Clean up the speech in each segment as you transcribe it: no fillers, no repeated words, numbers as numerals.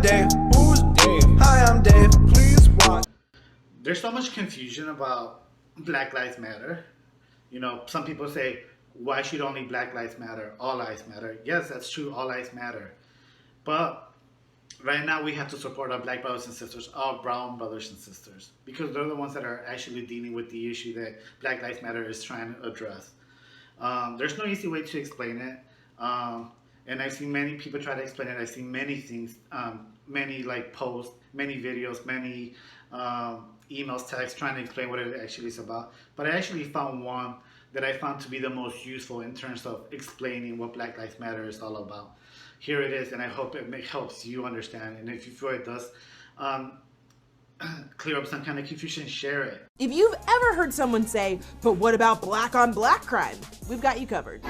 Dave. Who's Dave? Hi, I'm Dave. Please watch. There's so much confusion about Black Lives Matter. You know, some people say, why should only Black Lives Matter? All lives matter. Yes, that's true. All lives matter. But right now we have to support our Black brothers and sisters, our brown brothers and sisters, because they're the ones that are actually dealing with the issue that Black Lives Matter is trying to address. There's no easy way to explain it. And I've seen many people try to explain it. I've seen many things, many like posts, many videos, many emails, texts trying to explain what it actually is about. But I actually found one that I found to be the most useful in terms of explaining what Black Lives Matter is all about. Here it is, and I hope it helps you understand. And if you feel it does clear up some kind of confusion, share it. If you've ever heard someone say, but what about black on black crime? We've got you covered.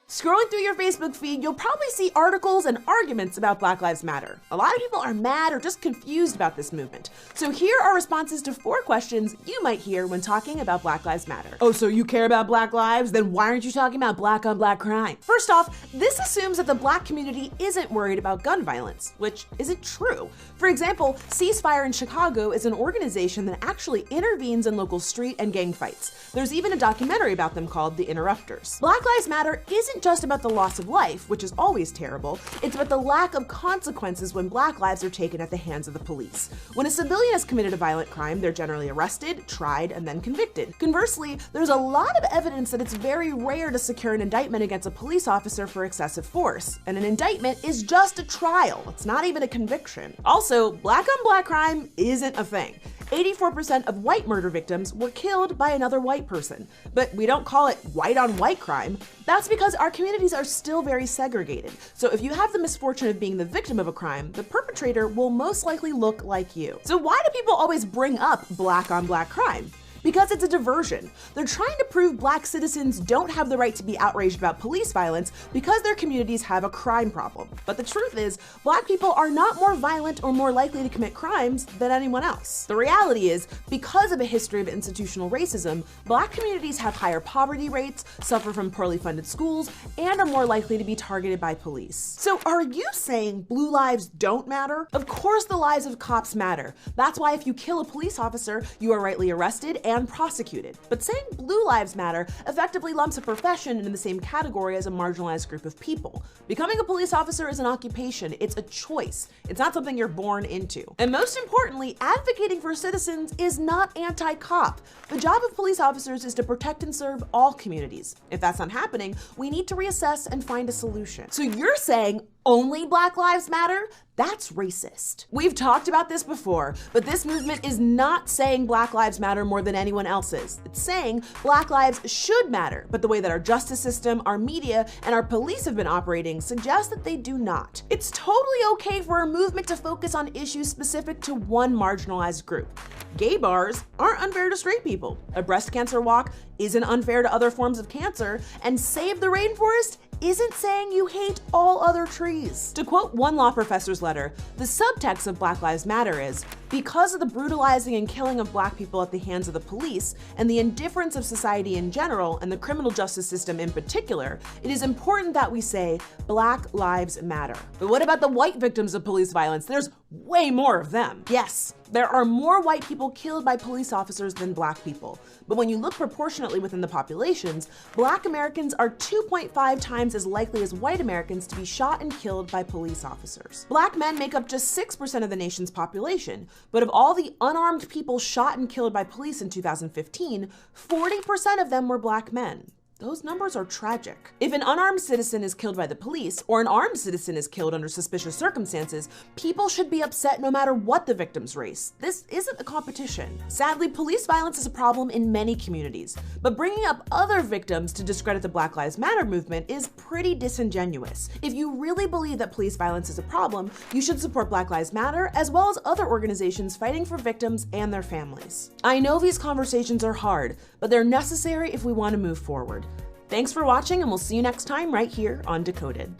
Scrolling through your Facebook feed, you'll probably see articles and arguments about Black Lives Matter. A lot of people are mad or just confused about this movement. So here are responses to 4 questions you might hear when talking about Black Lives Matter. Oh, so you care about Black lives? Then why aren't you talking about black on black crime? First off, this assumes that the Black community isn't worried about gun violence, which isn't true. For example, Ceasefire in Chicago is an organization that actually intervenes in local street and gang fights. There's even a documentary about them called The Interrupters. Black Lives Matter isn't just about the loss of life, which is always terrible. It's about the lack of consequences when Black lives are taken at the hands of the police. When a civilian has committed a violent crime, they're generally arrested, tried, and then convicted. Conversely, there's a lot of evidence that it's very rare to secure an indictment against a police officer for excessive force. And an indictment is just a trial. It's not even a conviction. Also, black on black crime isn't a thing. 84% of white murder victims were killed by another white person. But we don't call it white on white crime. That's because our communities are still very segregated. So if you have the misfortune of being the victim of a crime, the perpetrator will most likely look like you. So why do people always bring up black on black crime? Because it's a diversion. They're trying to prove Black citizens don't have the right to be outraged about police violence because their communities have a crime problem. But the truth is, Black people are not more violent or more likely to commit crimes than anyone else. The reality is, because of a history of institutional racism, Black communities have higher poverty rates, suffer from poorly funded schools, and are more likely to be targeted by police. So are you saying blue lives don't matter? Of course the lives of cops matter. That's why if you kill a police officer, you are rightly arrested and prosecuted. But saying blue lives matter effectively lumps a profession into the same category as a marginalized group of people. Becoming a police officer is an occupation, it's a choice. It's not something you're born into. And most importantly, advocating for citizens is not anti-cop. The job of police officers is to protect and serve all communities. If that's not happening, we need to reassess and find a solution. So you're saying only Black lives matter? That's racist. We've talked about this before, but this movement is not saying Black lives matter more than anyone else's. It's saying Black lives should matter, but the way that our justice system, our media, and our police have been operating suggests that they do not. It's totally okay for a movement to focus on issues specific to one marginalized group. Gay bars aren't unfair to straight people. A breast cancer walk isn't unfair to other forms of cancer, and Save the Rainforest isn't saying you hate all other trees. To quote one law professor's letter, the subtext of Black Lives Matter is, because of the brutalizing and killing of Black people at the hands of the police and the indifference of society in general and the criminal justice system in particular, it is important that we say Black lives matter. But what about the white victims of police violence? There's way more of them. Yes, there are more white people killed by police officers than Black people. But when you look proportionately within the populations, Black Americans are 2.5 times as likely as white Americans to be shot and killed by police officers. Black men make up just 6% of the nation's population, but of all the unarmed people shot and killed by police in 2015, 40% of them were Black men. Those numbers are tragic. If an unarmed citizen is killed by the police, or an armed citizen is killed under suspicious circumstances, people should be upset no matter what the victim's race. This isn't a competition. Sadly, police violence is a problem in many communities, but bringing up other victims to discredit the Black Lives Matter movement is pretty disingenuous. If you really believe that police violence is a problem, you should support Black Lives Matter as well as other organizations fighting for victims and their families. I know these conversations are hard, but they're necessary if we want to move forward. Thanks for watching, and we'll see you next time right here on Decoded.